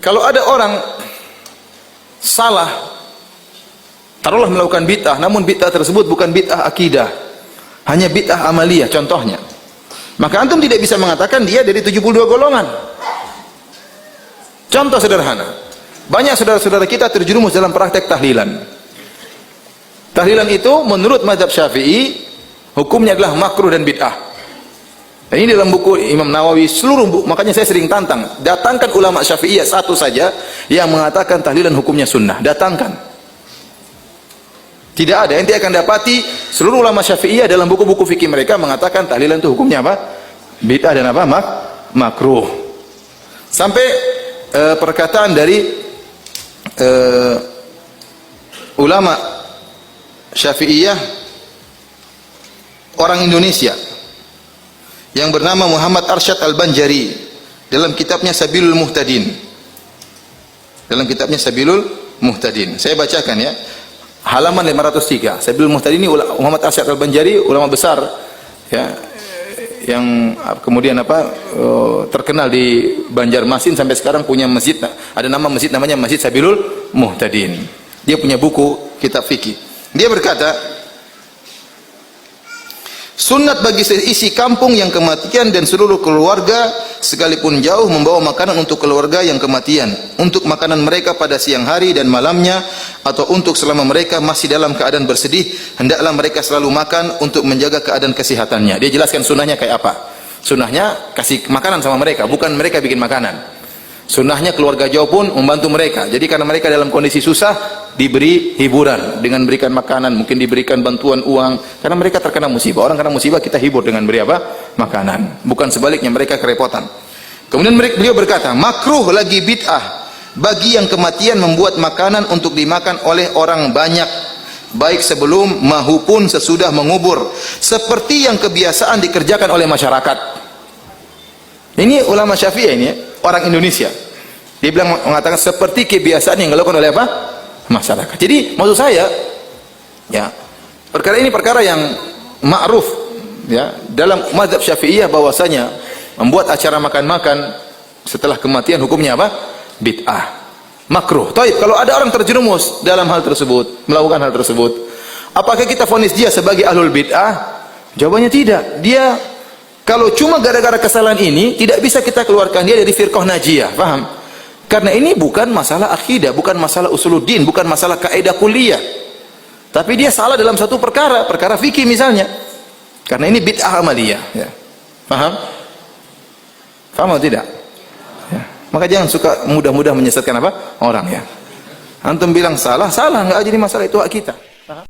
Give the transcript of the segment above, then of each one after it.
Kalau ada orang salah, taruhlah melakukan bid'ah, namun bid'ah tersebut bukan bid'ah akidah, hanya bid'ah amaliyah contohnya, maka antum tidak bisa mengatakan dia dari 72 golongan. Contoh sederhana, banyak saudara-saudara kita terjerumus dalam praktek tahlilan. Tahlilan itu menurut mazhab Syafi'i hukumnya adalah makruh dan bid'ah. Dan ini dalam buku Imam Nawawi, seluruh buku, makanya saya sering tantang, datangkan ulama Syafi'iyah satu saja yang mengatakan tahlilan hukumnya sunnah, datangkan. Tidak ada, ente akan dapati seluruh ulama Syafi'iyah dalam buku-buku fikih mereka mengatakan tahlilan itu hukumnya apa? Bid'ah dan apa? Makruh. Sampai perkataan dari ulama Syafi'iyah orang Indonesia yang bernama Muhammad Arsyad Al-Banjari dalam kitabnya Sabilul Muhtadin. Dalam kitabnya Sabilul Muhtadin. Saya bacakan ya. Halaman 503. Sabilul Muhtadin ini Muhammad Arsyad Al-Banjari, ulama besar ya, yang kemudian terkenal di Banjarmasin, sampai sekarang punya masjid, ada nama masjid namanya Masjid Sabilul Muhtadin. Dia punya buku kitab fikih. Dia berkata, sunat bagi seisi kampung yang kematian dan seluruh keluarga sekalipun jauh membawa makanan untuk keluarga yang kematian, untuk makanan mereka pada siang hari dan malamnya, atau untuk selama mereka masih dalam keadaan bersedih, hendaklah mereka selalu makan untuk menjaga keadaan kesehatannya. Dia jelaskan sunnahnya kayak apa. Sunnahnya kasih makanan sama mereka, bukan mereka bikin makanan. Sunnahnya keluarga jauh pun membantu mereka. Jadi karena mereka dalam kondisi susah, diberi hiburan dengan berikan makanan, mungkin diberikan bantuan uang. Karena mereka terkena musibah. Orang kena musibah kita hibur dengan beri apa? Makanan. Bukan sebaliknya, mereka kerepotan. Kemudian beliau berkata, makruh lagi bid'ah bagi yang kematian membuat makanan untuk dimakan oleh orang banyak, baik sebelum maupun sesudah mengubur, seperti yang kebiasaan dikerjakan oleh masyarakat. Ini ulama Syafi'i ini, orang Indonesia. Dia bilang, mengatakan seperti kebiasaan yang dilakukan oleh apa? Masyarakat. Jadi maksud saya, ya, perkara ini perkara yang ma'ruf ya dalam mazhab Syafi'iyah, bahwasanya membuat acara makan-makan setelah kematian hukumnya apa? Bid'ah, makruh. Taib, kalau ada orang terjerumus dalam hal tersebut, melakukan hal tersebut, apakah kita vonis dia sebagai ahlul bid'ah? Jawabannya tidak. Dia kalau cuma gara-gara kesalahan ini, tidak bisa kita keluarkan dia dari firqah najiyah, paham? Karena ini bukan masalah akidah, bukan masalah usuluddin, bukan masalah kaidah kuliah. Tapi dia salah dalam satu perkara, perkara fikih misalnya. Karena ini bid'ah amaliyah, ya. Paham? Paham atau tidak? Ya. Maka jangan suka mudah-mudah menyesatkan apa? Orang ya. Antum bilang salah, enggak jadi masalah, itu hak kita. Paham?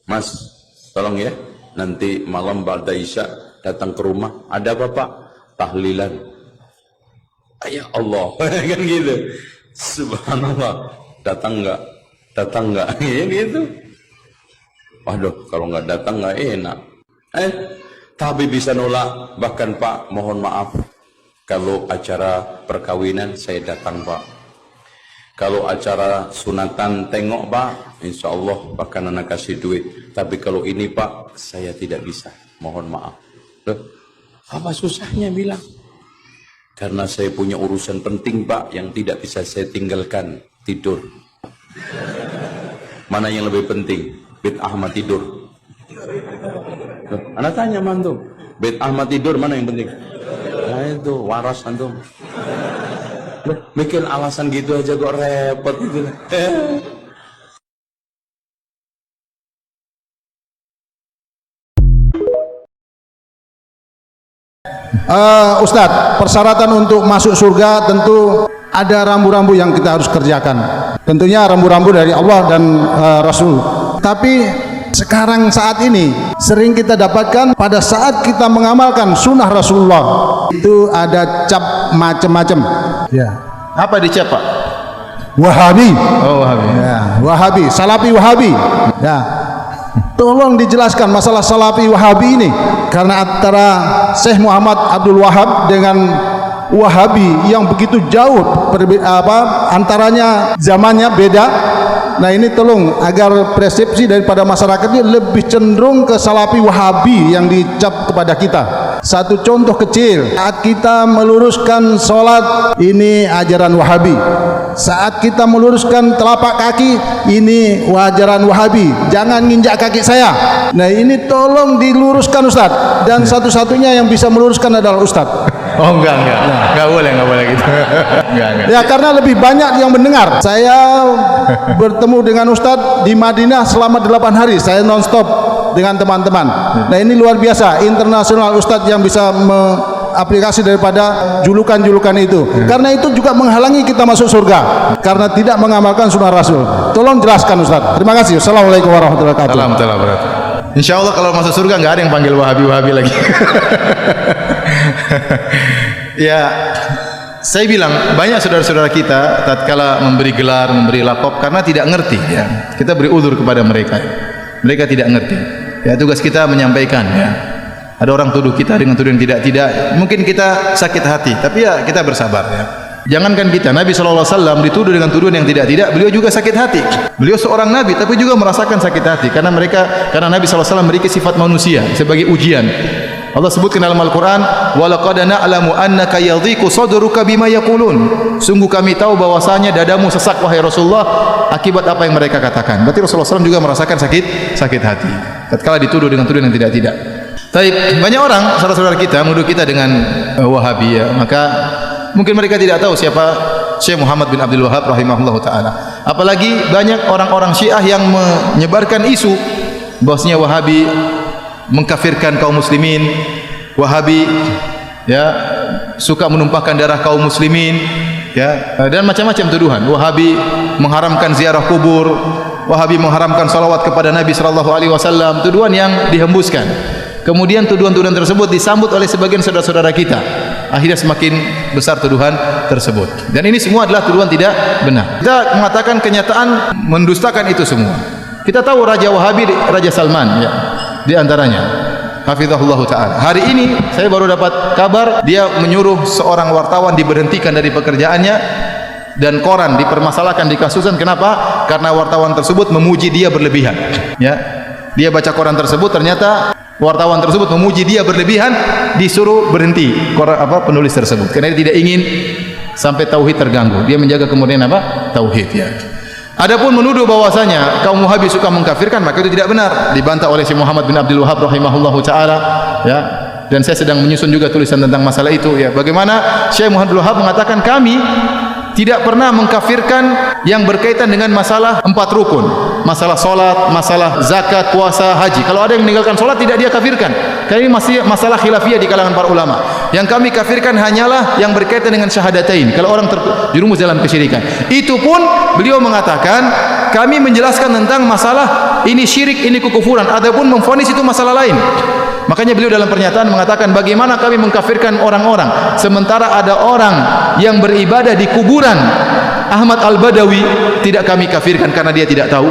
Mas, tolong ya, nanti malam ba'da isya datang ke rumah, ada Bapak tahlilan. Ya Allah, kan gitu. Subhanallah, datang enggak? Ya gitu. Waduh, kalau enggak datang enggak enak. Tapi bisa nolak. Bahkan Pak, mohon maaf, kalau acara perkawinan saya datang Pak. Kalau acara sunatan tengok Pak, insya Allah bahkan anak kasih duit. Tapi kalau ini Pak, saya tidak bisa, mohon maaf. Loh, apa susahnya bilang? Karena saya punya urusan penting Pak yang tidak bisa saya tinggalkan, tidur. Mana yang lebih penting? Bid'ah sama tidur? Loh, anak tanya mantum, bid'ah sama tidur mana yang penting? Nah itu waras antum. Loh, bikin alasan gitu aja kok repot gitu. Ustadz, persyaratan untuk masuk surga tentu ada rambu-rambu yang kita harus kerjakan. Tentunya rambu-rambu dari Allah dan Rasul. Tapi sekarang saat ini sering kita dapatkan pada saat kita mengamalkan sunnah Rasulullah itu ada cap macam-macam. Ya. Apa dicap Pak? Wahabi. Oh, Wahabi. Ya, Wahabi, Salafi Wahabi. Ya. Tolong dijelaskan masalah Salafi Wahabi ini, karena antara Syekh Muhammad Abdul Wahab dengan Wahabi yang begitu jauh antaranya zamannya beda. Nah ini tolong agar persepsi daripada masyarakat ini lebih cenderung ke Salafi Wahabi yang dicap kepada kita. Satu contoh kecil, saat kita meluruskan sholat, ini ajaran Wahabi. Saat kita meluruskan telapak kaki, ini ajaran Wahabi. Jangan nginjak kaki saya. Nah ini tolong diluruskan Ustadz. Dan satu-satunya yang bisa meluruskan adalah Ustadz. Oh enggak boleh gitu. enggak. Ya karena lebih banyak yang mendengar. Saya bertemu dengan Ustadz di Madinah selama 8 hari. Saya non-stop dengan teman-teman. Nah ini luar biasa, internasional Ustadz yang bisa aplikasi daripada julukan-julukan itu. Karena itu juga menghalangi kita masuk surga karena tidak mengamalkan sunnah Rasul. Tolong jelaskan Ustadz. Terima kasih. Assalamualaikum warahmatullahi wabarakatuh. Alhamdulillah. Insya Allah kalau masuk surga nggak ada yang panggil Wahabi lagi. Ya, saya bilang banyak saudara-saudara kita tatkala memberi gelar, memberi lakop karena tidak ngerti. Ya, kita beri udzur kepada mereka. Mereka tidak ngerti. Ya, tugas kita menyampaikan. Ya, ada orang tuduh kita dengan tuduhan tidak. Mungkin kita sakit hati, tapi ya kita bersabar. Ya. Jangankan kita, Nabi SAW dituduh dengan tuduhan yang tidak, beliau juga sakit hati. Beliau seorang Nabi, tapi juga merasakan sakit hati karena Nabi SAW memiliki sifat manusia sebagai ujian. Allah sebutkan dalam Al-Quran, وَلَقَدْ نَعْلَمُ أَنَّكَ يَضِيقُ صَدْرُكَ بِمَا يَقُولُونَ. Sungguh kami tahu bahwasanya dadamu sesak wahai Rasulullah akibat apa yang mereka katakan. Berarti Rasulullah SAW juga merasakan sakit hati tatkala dituduh dengan tuduhan yang tidak. Tapi banyak orang saudara-saudara kita menuduh kita dengan Wahabi, ya. Maka mungkin mereka tidak tahu siapa Syekh Muhammad bin Abdul Wahab rahimahullah ta'ala. Apalagi banyak orang-orang Syiah yang menyebarkan isu bahwasanya Wahabi mengkafirkan kaum muslimin, Wahabi ya suka menumpahkan darah kaum muslimin, ya, dan macam-macam tuduhan. Wahabi mengharamkan ziarah kubur, Wahabi mengharamkan salawat kepada Nabi sallallahu alaihi wasallam, tuduhan yang dihembuskan. Kemudian tuduhan-tuduhan tersebut disambut oleh sebagian saudara-saudara kita. Akhirnya semakin besar tuduhan tersebut. Dan ini semua adalah tuduhan tidak benar. Kita mengatakan kenyataan mendustakan itu semua. Kita tahu Raja Wahabi, Raja Salman, ya, di antaranya. Hafizahullah ta'ala. Hari ini saya baru dapat kabar dia menyuruh seorang wartawan diberhentikan dari pekerjaannya dan koran dipermasalahkan, dikasuskan. Kenapa? Karena wartawan tersebut memuji dia berlebihan. Ya, dia baca koran tersebut, ternyata wartawan tersebut memuji dia berlebihan, disuruh berhenti penulis tersebut karena dia tidak ingin sampai tauhid terganggu. Dia menjaga kemurnian tauhid, ya. Adapun menuduh bahwasanya kaum Wahabi suka mengkafirkan, maka itu tidak benar. Dibantah oleh Syekh Muhammad bin Abdul Wahab rahimahullahu taala, ya. Dan saya sedang menyusun juga tulisan tentang masalah itu, ya. Bagaimana Syekh Muhammad bin Abdul Wahab mengatakan kami tidak pernah mengkafirkan yang berkaitan dengan masalah 4 rukun, masalah solat, masalah zakat, puasa, haji. Kalau ada yang meninggalkan solat tidak dia kafirkan. Karena ini masih masalah khilafiyah di kalangan para ulama. Yang kami kafirkan hanyalah yang berkaitan dengan syahadatain. Kalau orang terjerumus dalam kesyirikan, itu pun beliau mengatakan kami menjelaskan tentang masalah ini syirik, ini kekufuran. Adapun memvonis itu masalah lain. Makanya beliau dalam pernyataan mengatakan bagaimana kami mengkafirkan orang-orang sementara ada orang yang beribadah di kuburan Ahmad Al-Badawi tidak kami kafirkan karena dia tidak tahu.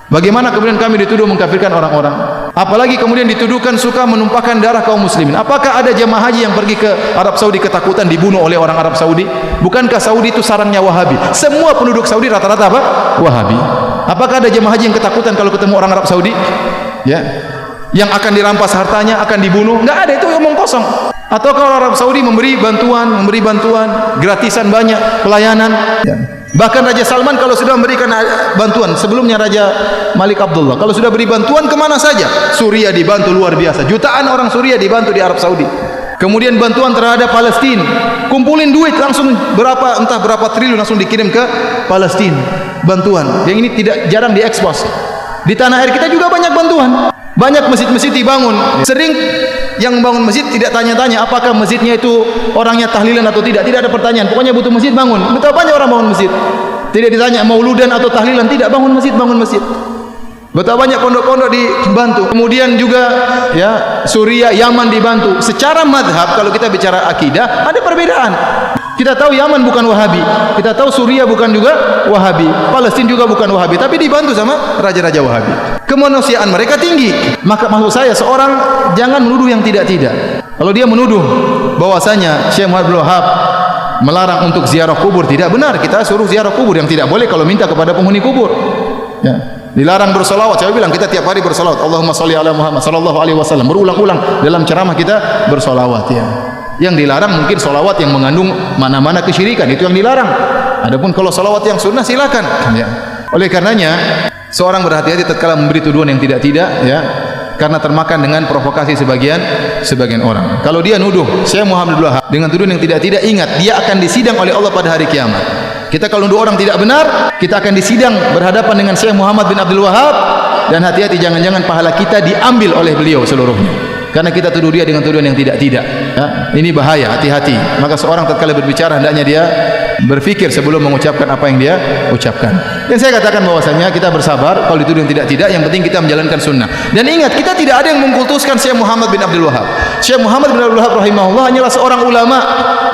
Bagaimana kemudian kami dituduh mengkafirkan orang-orang? Apalagi kemudian dituduhkan suka menumpahkan darah kaum muslimin. Apakah ada jemaah haji yang pergi ke Arab Saudi ketakutan dibunuh oleh orang Arab Saudi? Bukankah Saudi itu sarangnya Wahabi? Semua penduduk Saudi rata-rata apa? Wahabi. Apakah ada jemaah haji yang ketakutan kalau ketemu orang Arab Saudi? Ya, yang akan dirampas hartanya, akan dibunuh? Enggak ada, itu omong kosong. Atau kalau Arab Saudi memberi bantuan gratisan banyak, pelayanan, ya. Bahkan Raja Salman kalau sudah memberikan bantuan, sebelumnya Raja Malik Abdullah, kalau sudah beri bantuan kemana saja, Suriah dibantu luar biasa, jutaan orang Suriah dibantu di Arab Saudi. Kemudian bantuan terhadap Palestina, kumpulin duit langsung entah berapa triliun langsung dikirim ke Palestina, bantuan yang ini tidak jarang diekspos. Di tanah air kita juga banyak bantuan, banyak masjid-masjid dibangun. Sering yang membangun masjid tidak tanya-tanya apakah masjidnya itu orangnya tahlilan atau tidak ada pertanyaan, pokoknya butuh masjid bangun. Betapa banyak orang bangun masjid, tidak ditanya mauludan atau tahlilan, tidak, bangun masjid. Betapa banyak pondok-pondok dibantu. Kemudian juga ya Suriah, Yaman dibantu. Secara madhab kalau kita bicara akidah ada perbedaan. Kita tahu Yaman bukan Wahabi, kita tahu Suriah bukan juga Wahabi, Palestina juga bukan Wahabi, tapi dibantu sama raja-raja Wahabi. Kemanusiaan mereka tinggi. Maka maksud saya seorang jangan menuduh yang tidak-tidak. Kalau dia menuduh bahwasanya Syekh Muhammad bin Wahab melarang untuk ziarah kubur, tidak benar. Kita suruh ziarah kubur. Yang tidak boleh kalau minta kepada penghuni kubur. Ya. Dilarang bersolawat. Saya bilang kita tiap hari bersolawat. Allahumma sholli ala Muhammad sallallahu alaihi wasallam. Berulang-ulang dalam ceramah kita bersolawat. Ya. Yang dilarang mungkin solawat yang mengandung mana-mana kesyirikan, itu yang dilarang. Adapun kalau solawat yang sunnah silakan. Ya. Oleh karenanya seorang berhati-hati tatkala memberi tuduhan yang tidak-tidak, ya, karena termakan dengan provokasi sebagian orang. Kalau dia nuduh Syekh Muhammad Abdul Wahab dengan tuduhan yang tidak-tidak, ingat dia akan disidang oleh Allah pada hari kiamat. Kita kalau nuduh orang tidak benar, kita akan disidang berhadapan dengan Syekh Muhammad bin Abdul Wahab, dan hati-hati jangan-jangan pahala kita diambil oleh beliau seluruhnya. Karena kita tuduh dia dengan tuduhan yang tidak-tidak. Ya, ini bahaya, hati-hati. Maka seorang tatkala berbicara hendaknya dia berfikir sebelum mengucapkan apa yang dia ucapkan. Dan saya katakan bahwasanya kita bersabar kalau dituduh yang tidak-tidak, yang penting kita menjalankan sunnah. Dan ingat, kita tidak ada yang mengkultuskan Syekh Muhammad bin Abdul Wahab. Syekh Muhammad bin Abdul Wahab rahimahullah hanyalah seorang ulama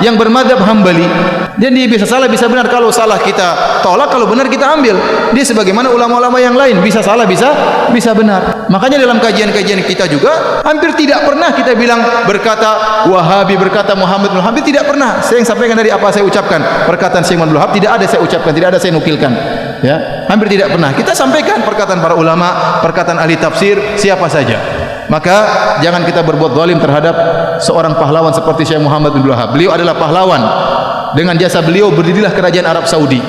yang bermadzhab Hambali. Dan dia bisa salah, bisa benar. Kalau salah kita tolak, kalau benar kita ambil. Dia sebagaimana ulama-ulama yang lain, bisa salah, bisa benar. Makanya dalam kajian-kajian kita juga hampir tidak pernah kita bilang berkata Wahabi, berkata Muhammad bin Wahab, tidak pernah. Saya yang sampaikan dari apa saya ucapkan. Perkataan Syekh Muhammad bin Wahab tidak ada saya ucapkan, tidak ada saya nukilkan. Ya, hampir tidak pernah. Kita sampaikan perkataan para ulama, perkataan ahli tafsir, siapa saja. Maka jangan kita berbuat zalim terhadap seorang pahlawan seperti Syekh Muhammad bin Wahab. Beliau adalah pahlawan. Dengan jasa beliau berdirilah kerajaan Arab Saudi.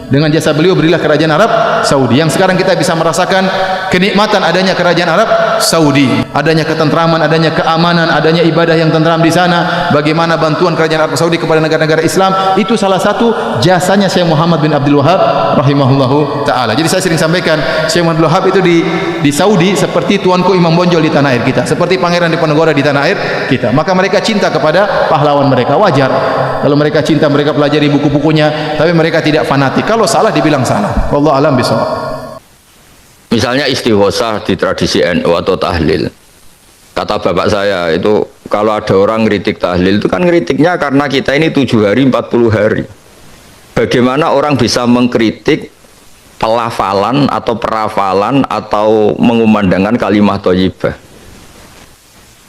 Dengan jasa beliau berdirilah kerajaan Arab Saudi. Yang sekarang kita bisa merasakan kenikmatan adanya kerajaan Arab Saudi, adanya ketentraman, adanya keamanan, adanya ibadah yang tentram di sana. Bagaimana bantuan kerajaan Arab Saudi kepada negara-negara Islam, itu salah satu jasanya Syekh Muhammad bin Abdul Wahab rahimahullahu taala. Jadi saya sering sampaikan, Syekh Muhammad bin Wahab itu di Saudi seperti tuanku Imam Bonjol di tanah air kita, seperti Pangeran Diponegoro di tanah air kita. Maka mereka cinta kepada pahlawan mereka, wajar. Kalau mereka cinta, mereka pelajari buku-bukunya, tapi mereka tidak fanatik. Kalau salah dibilang salah. Wallahu a'lam bishawab. Misalnya istighosah di tradisi NU atau tahlil. Kata bapak saya itu, kalau ada orang ngeritik tahlil itu kan ngeritiknya karena kita ini 7 hari 40 hari. Bagaimana orang bisa mengkritik pelafalan atau perafalan atau mengumandangkan kalimat thayyibah?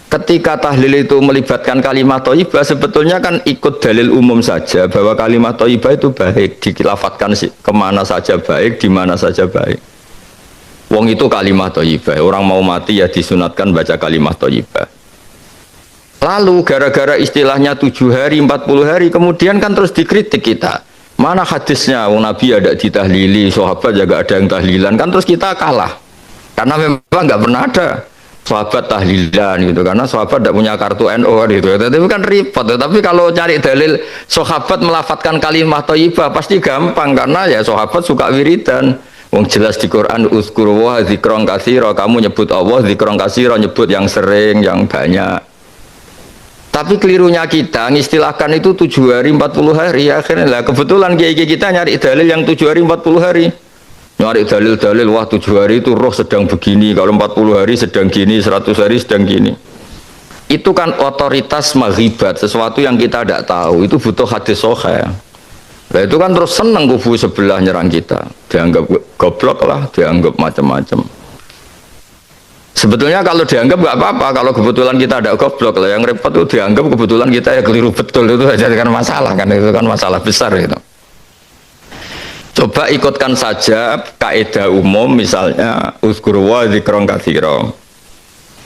Ketika tahlil itu melibatkan kalimat thayyibah, sebetulnya kan ikut dalil umum saja bahwa kalimat thayyibah itu baik, dikilafatkan kemana saja baik, di mana saja baik. Wong itu kalimat thayyibah, orang mau mati ya disunatkan baca kalimat thayyibah. Lalu gara-gara istilahnya 7 hari 40 hari, kemudian kan terus dikritik kita. Mana hadisnya, wong Nabi ada ditahlili, sahabat juga ada yang tahlilan, kan terus kita kalah. Karena memang nggak pernah ada sahabat tahlilan gitu, karena sahabat tidak punya kartu NU gitu. Tapi kan repot. Tapi kalau cari dalil sahabat melafatkan kalimat thayyibah pasti gampang, karena ya sahabat suka wiridan. Wong jelas di Quran uzkuru wa dzikron katsira, kamu nyebut Allah dzikron katsira, nyebut yang sering, yang banyak. Tapi kelirunya kita ngistilahkan itu 7 hari 40 hari. Akhirnya lah kebetulan kiai-kiai kita nyari dalil yang 7 hari 40 hari. Nyari dalil-dalil, wah 7 hari itu roh sedang begini, kalau 40 hari sedang gini, 100 hari sedang gini. Itu kan otoritas maghibat, sesuatu yang kita tidak tahu, itu butuh hadis sahih. Nah itu kan terus senang kubu sebelah nyerang kita, dianggap goblok lah, dianggap macam-macam. Sebetulnya kalau dianggap nggak apa-apa, kalau kebetulan kita ada goblok lah, yang repot itu dianggap kebetulan kita ya keliru betul, itu jadi kan masalah kan, itu kan masalah besar itu. Coba ikutkan saja kaidah umum, misalnya uzkuru wa dzikron katsira.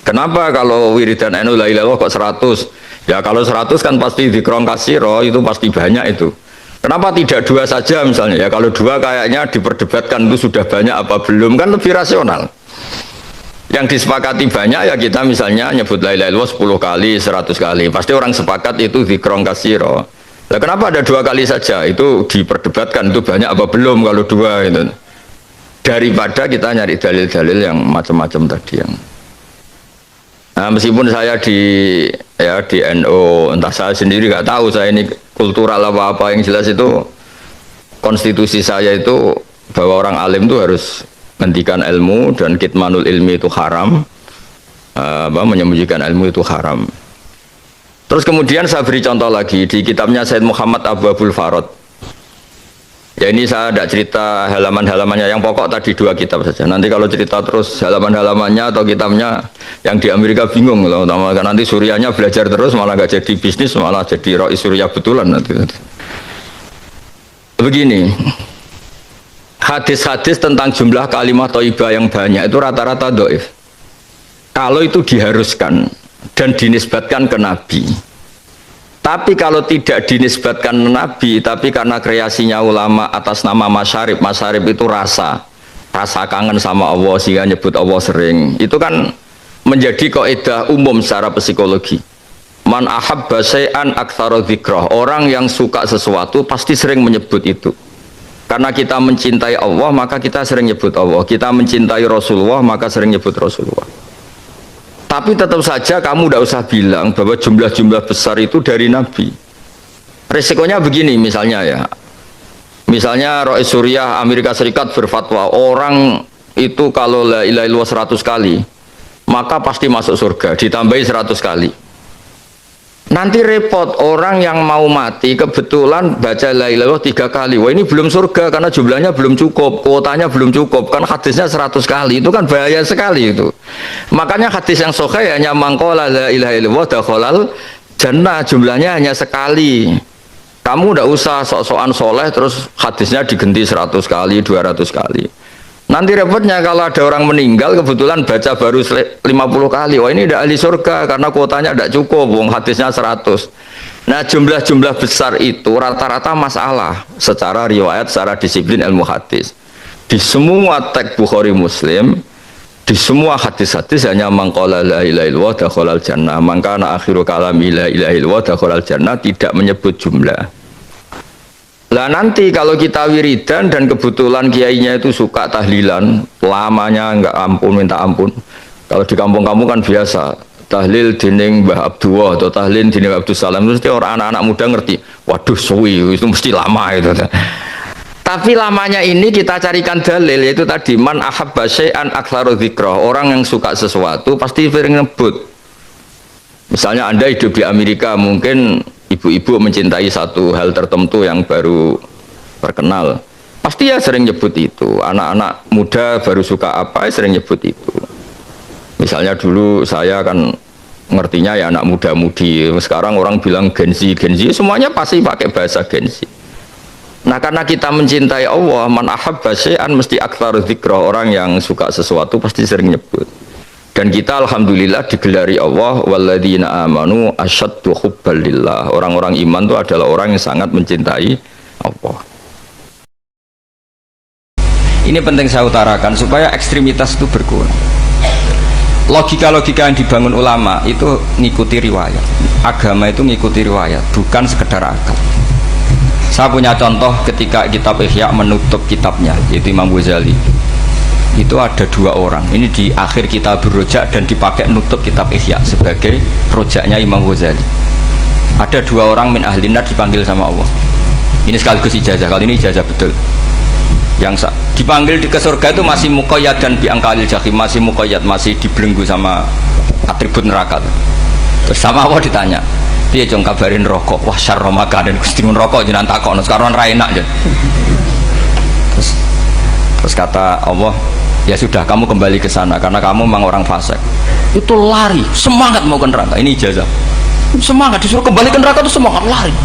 Kenapa kalau wiridan NU la ilaha illallah kok 100? Ya kalau 100 kan pasti dzikron katsira, itu pasti banyak itu. Kenapa tidak 2 saja misalnya? Ya kalau 2 kayaknya diperdebatkan itu sudah banyak apa belum, kan lebih rasional. Yang disepakati banyak ya kita misalnya nyebut la ilaha illallah 10 kali, 100 kali. Pasti orang sepakat itu dzikron katsira. Nah, kenapa ada 2 kali saja? Itu diperdebatkan itu banyak apa belum kalau 2 itu. Daripada kita nyari dalil-dalil yang macam-macam tadi yang. Nah, meskipun saya di NU, entah saya sendiri nggak tahu saya ini kultural apa yang jelas itu konstitusi saya itu bahwa orang alim itu harus menghentikan ilmu dan kitmanul ilmi itu haram, menyembunyikan ilmu itu haram. Terus kemudian saya beri contoh lagi di kitabnya Said Muhammad Abwabul Farad. Ya ini saya tidak cerita halaman-halamannya, yang pokok tadi 2 kitab saja. Nanti kalau cerita terus halaman-halamannya atau kitabnya yang di Amerika bingung loh, nanti Suriahnya belajar terus malah nggak jadi bisnis, malah jadi roi Suriah betulan nanti. begini, hadis-hadis tentang jumlah kalimat thayyibah yang banyak itu rata-rata dhaif. Kalau itu diharuskan dan dinisbatkan ke Nabi. Tapi kalau tidak dinisbatkan ke Nabi, tapi karena kreasinya ulama atas nama masyarib, masyarib itu rasa kangen sama Allah sehingga nyebut Allah sering. Itu kan menjadi kaidah umum secara psikologi. Man ahabba syai'an aktsara dzikrah. Orang yang suka sesuatu pasti sering menyebut itu. Karena kita mencintai Allah, maka kita sering nyebut Allah. Kita mencintai Rasulullah, maka sering nyebut Rasulullah. Tapi tetap saja kamu tidak usah bilang bahwa jumlah-jumlah besar itu dari Nabi. Resikonya begini misalnya ya. Misalnya Rais Suriah Amerika Serikat berfatwa orang itu kalau la ilaha illallah 100 kali maka pasti masuk surga, ditambahi 100 kali. Nanti repot orang yang mau mati kebetulan baca la ilaha illallah 3 kali. Wah ini belum surga karena jumlahnya belum cukup, kuotanya belum cukup. Kan hadisnya 100 kali, itu kan bahaya sekali itu. Makanya hadis yang sahih hanya mangqala la ilaha illallah dakhalal jannah, jumlahnya hanya sekali. Kamu tidak usah sok-sokan soleh terus hadisnya diganti 100 kali, 200 kali. Nanti repotnya kalau ada orang meninggal kebetulan baca baru 50 kali. Wah ini tidak ahli surga karena kuotanya tidak cukup, wong hadisnya 100. Nah jumlah-jumlah besar itu rata-rata masalah secara riwayat, secara disiplin ilmu hadis. Di semua teks Bukhari Muslim, di semua hadis-hadis hanya mangqala la ilaha illallah dakhalal jannah, mangkana akhiru kalami la ilaha illallah dakhalal jannah, tidak menyebut jumlah. Lah nanti kalau kita wiridan dan kebetulan kiainya itu suka tahlilan, lamanya enggak ampun minta ampun. Kalau di kampung-kampung kan biasa tahlil dening Mbah Abdullah atau tahlil dening Abdul Salam, mesti orang anak-anak muda ngerti. Waduh suwi itu mesti lama itu. Tapi lamanya ini kita carikan dalil, yaitu tadi man ahabba syai'an aktsara dzikrah. Orang yang suka sesuatu pasti sering nyebut. Misalnya Anda hidup di Amerika, mungkin ibu-ibu mencintai satu hal tertentu yang baru terkenal, pasti ya sering nyebut itu. Anak-anak muda baru suka apa, ya sering nyebut itu. Misalnya dulu saya kan ngertinya ya anak muda-mudi, sekarang orang bilang Gen Z, semuanya pasti pakai bahasa Gen Z. Nah karena kita mencintai Allah, man ahabba syai'an mesti aktsara dzikrah. Orang yang suka sesuatu pasti sering nyebut. Dan kita alhamdulillah digelari Allah walladzina amanu asyaddu hubban lillah. Orang-orang iman itu adalah orang yang sangat mencintai Allah. Ini penting saya utarakan supaya ekstremitas itu berkurang. Logika-logika yang dibangun ulama itu ngikuti riwayat. Agama itu ngikuti riwayat, bukan sekedar akal. Saya punya contoh ketika kitab Ihya menutup kitabnya, yaitu Imam Ghazali. Itu ada 2 orang, ini di akhir kitab Rojak dan dipakai nutup kitab Ihya sebagai rojaknya Imam Ghazali. Ada 2 orang min ahlinar dipanggil sama Allah. Ini sekaligus ijazah, kali ini ijazah betul. Yang dipanggil ke surga itu masih muqayyad dan biangkalil jahim, masih muqayyad, masih dibelenggu sama atribut neraka. Terus sama Allah ditanya, piye jong kabarin rokok? Wah syarra makanan, Gusti mun rokok jenengan takokno, sekarang ra enak jen. Terus kata Allah, ya sudah kamu kembali ke sana karena kamu memang orang fasik. Itu lari, semangat mau ke neraka. Ini ijazah. Semangat disuruh kembali ke neraka itu semangat lari.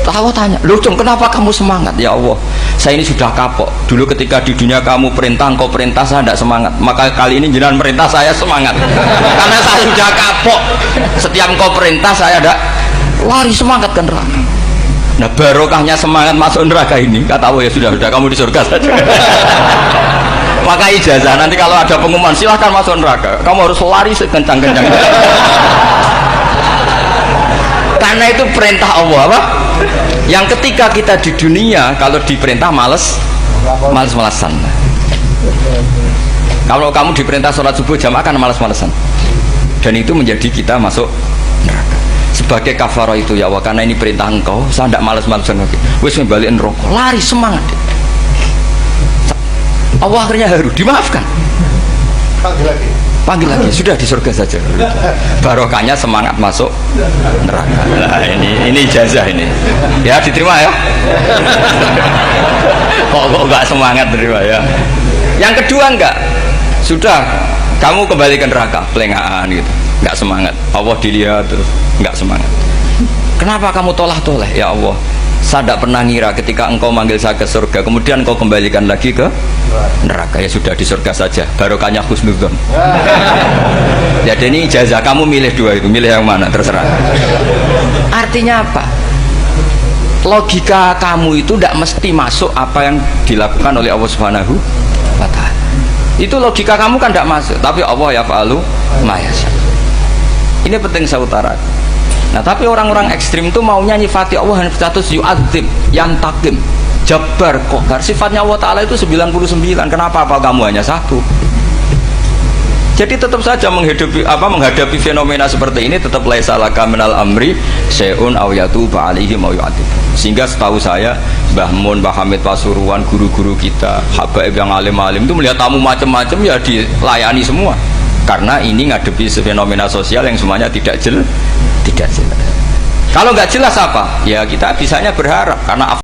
Allah tanya, loh Jong kenapa kamu semangat? Ya Allah, saya ini sudah kapok. Dulu ketika di dunia kamu perintah, engkau perintah, saya tidak semangat. Maka kali ini jenengan perintah saya semangat. Karena saya sudah kapok. Setiap engkau perintah saya ada lari semangat ke neraka. Nah barokahnya semangat masuk neraka ini, kata Allah, ya sudah kamu di surga saja. Maka ijazah nanti kalau ada pengumuman silahkan masuk neraka, kamu harus lari sekencang-kencang. Karena itu perintah Allah apa? Yang ketika kita di dunia kalau diperintah males-malesan. Kalau kamu diperintah sholat subuh jamaah kan males-malesan. Dan itu menjadi kita masuk neraka. Sebagai kafarah itu ya Allah, karena ini perintah engkau, saya tidak males-malesan lagi. Wis ngembaliin rokok, lari semangat. Allah akhirnya haru, dimaafkan. Panggil lagi, sudah di surga saja. Barokahnya semangat masuk neraka. Nah, ini ijazah ini. Ya diterima ya. Kok enggak semangat terima ya. Yang kedua enggak. Sudah kamu kembali ke neraka, pelengahan gitu. Enggak semangat. Allah dilihat terus enggak semangat. Kenapa kamu tolah-toleh? Ya Allah, Saya tidak pernah ngira ketika engkau manggil saya ke surga, kemudian engkau kembalikan lagi ke neraka. Ya sudah, di surga saja, barokahnya husnudzon. Jadi ini ijazah, kamu milih dua itu, milih yang mana terserah. Artinya apa? Logika kamu itu tidak mesti masuk apa yang dilakukan oleh Allah Subhanahu wa Ta'ala. Itu logika kamu kan tidak masuk, tapi Allah yaf'alu ma yasha. Ini penting saya utarakan. Nah, tapi orang-orang ekstrim itu maunya nyifati Allah dengan status yu'adzib, yantakim, jabbar, qahar. Sifatnya Allah Ta'ala itu 99. Kenapa apa kamu hanya satu? Jadi tetap saja menghadapi fenomena seperti ini tetap laisa laka minal amri syai'un aw yatuba alaihi ma yu'adzib. Sehingga setahu saya Mbah Mun, Mbah Hamid Pasuruan, guru-guru kita, habaib yang alim-alim itu melihat tamu macam-macam ya dilayani semua. Karena ini ngadepi fenomena sosial yang semuanya tidak jelas. Kalau nggak jelas apa? Ya kita bisanya berharap karena